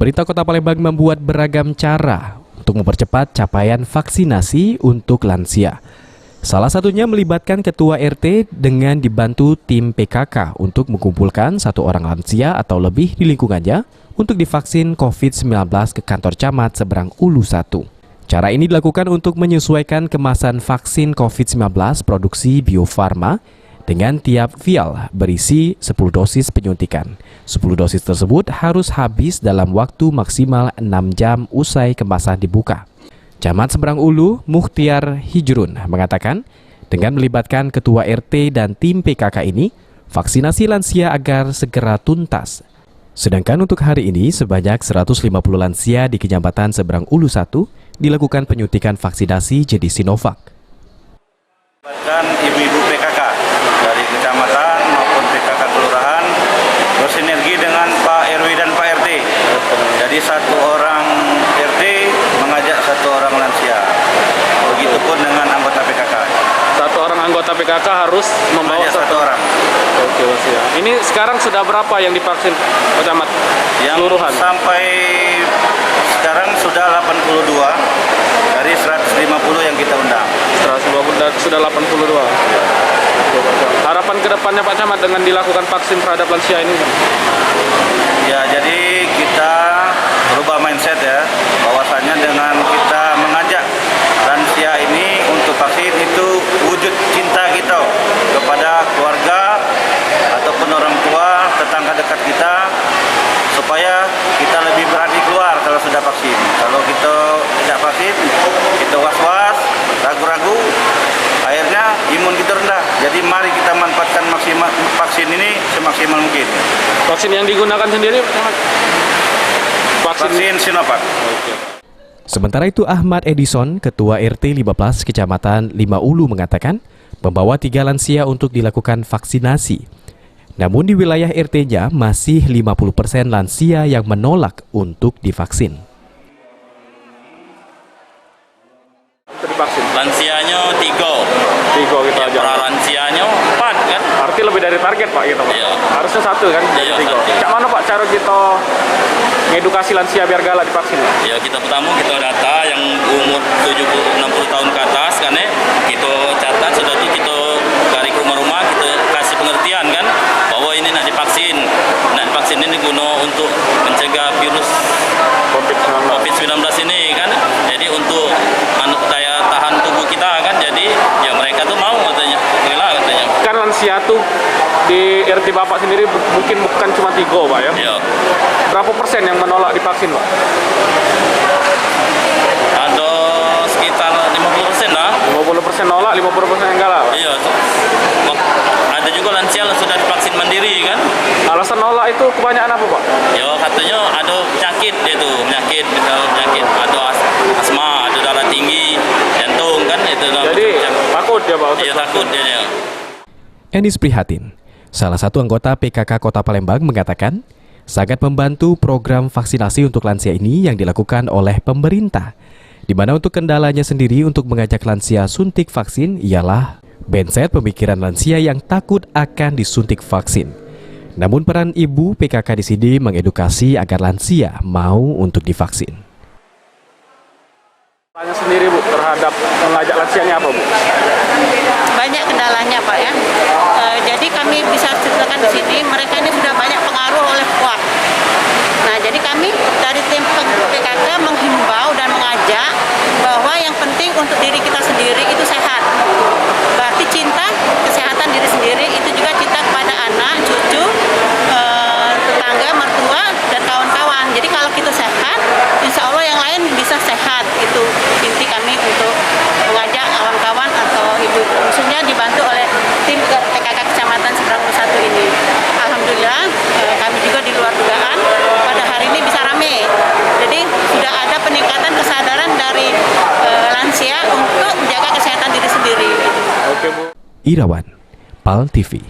Pemerintah Kota Palembang membuat beragam cara untuk mempercepat capaian vaksinasi untuk lansia. Salah satunya melibatkan Ketua RT dengan dibantu tim PKK untuk mengumpulkan 1 orang lansia atau lebih di lingkungannya untuk divaksin COVID-19 ke kantor camat Seberang Ulu 1. Cara ini dilakukan untuk menyesuaikan kemasan vaksin COVID-19 produksi Bio Farma dengan tiap vial berisi 10 dosis penyuntikan. 10 dosis tersebut harus habis dalam waktu maksimal 6 jam usai kemasan dibuka. Camat Seberang Ulu, Mukhtiar Hijrun, mengatakan dengan melibatkan Ketua RT dan tim PKK ini, vaksinasi lansia agar segera tuntas. Sedangkan untuk hari ini, sebanyak 150 lansia di Kecamatan Seberang Ulu 1 dilakukan penyuntikan vaksinasi jenis Sinovac. Dan ibu-ibu PKK dari kecamatan maupun PKK kelurahan bersinergi dengan Pak RW dan Pak RT. Jadi 1 orang RT mengajak 1 orang lansia. Begitupun dengan anggota PKK. 1 orang anggota PKK harus membawa 1 orang. Oke, ya. Ini sekarang sudah berapa yang divaksin, Pak Camat? Yang keseluruhan? Sampai sekarang sudah 82 dari 150 yang kita undang. 150 sudah 82. Harapan kedepannya Pak Camat dengan dilakukan vaksin terhadap lansia ini? Ya, jadi kita berubah mindset ya, bahwasannya dengan kita mengajak lansia ini untuk vaksin itu wujud cinta kita kepada keluarga ataupun orang tua, tetangga dekat kita, supaya kita lebih berani keluar kalau sudah vaksin. Kalau kita tidak vaksin, kita was-was, ragu-ragu, akhirnya imun kita rendah. Jadi mari kita manfaatkan maksimal vaksin ini semaksimal mungkin. Vaksin yang digunakan sendiri, Pak Camat? Vaksin Sinovac. Sementara itu Ahmad Edison, Ketua RT 15 Kecamatan 5 Ulu mengatakan membawa 3 lansia untuk dilakukan vaksinasi. Namun di wilayah RT-nya masih 50% lansia yang menolak untuk divaksin. Lansianya 3 gitu aja. Para lansianya 4 kan? Arti lebih dari target Pak gitu Pak? Iya. Harusnya 1 kan? Iya, 3. 1. Cak mana Pak cara kita ngedukasi lansia biar galak divaksin? Ya, kita pertama kita data yang umur 70-60 tahun ke atas kan ya. Kita catat, sudah itu kita tarik rumah-rumah, kita kasih pengertian kan bahwa ini nak divaksin. Nak divaksin ini guna untuk mencegah virus COVID-19 ini kan. Jadi untuk daya tahan tubuh kita kan. Jadi ya mereka tuh mau katanya, rela katanya. Kan lansia tuh di RT Bapak sendiri mungkin bukan cuma 3 Pak ya? Iya. Berapa persen yang menolak divaksin Pak? Ada sekitar 50% lah. 50% nolak, 50% enggak lah Pak? Iya. Ada juga lansia yang sudah divaksin mandiri kan. Alasan nolak itu kebanyakan apa Pak? Ya katanya ada penyakit itu, penyakit ada asma, ada darah tinggi, jantung kan itu. Jadi takut ya Pak? Iya, takut dia. Enis Prihatin, salah satu anggota PKK Kota Palembang mengatakan sangat membantu program vaksinasi untuk lansia ini yang dilakukan oleh pemerintah, di mana untuk kendalanya sendiri untuk mengajak lansia suntik vaksin ialah mindset pemikiran lansia yang takut akan disuntik vaksin. Namun peran ibu PKK di sini mengedukasi agar lansia mau untuk divaksin. Tanya sendiri Bu terhadap mengajak lansianya apa Bu? Banyak kendalanya Pak ya. Jadi kami bisa ceritakan di sini, mereka ini sudah banyak pengaruh oleh kuat. Nah, jadi kami dari tim PKK menghimbau dan mengajak bahwa yang penting untuk diri kita sendiri itu sehat. Berarti cinta kesehatan diri sendiri, itu juga cinta kepada anak, cucu, tetangga, mertua, dan kawan-kawan. Jadi kalau kita sehat, insya Allah yang lain bisa sehat. Itu inti kami untuk mengajak kawan-kawan atau ibu, khususnya dibantu oleh tim PKK Kecamatan Seberang Ulu 1 ini. Alhamdulillah kami juga di luar dugaan pada hari ini bisa rame. Jadi sudah ada peningkatan kesadaran dari lansia untuk menjaga kesehatan diri sendiri. Irawan, PAL TV.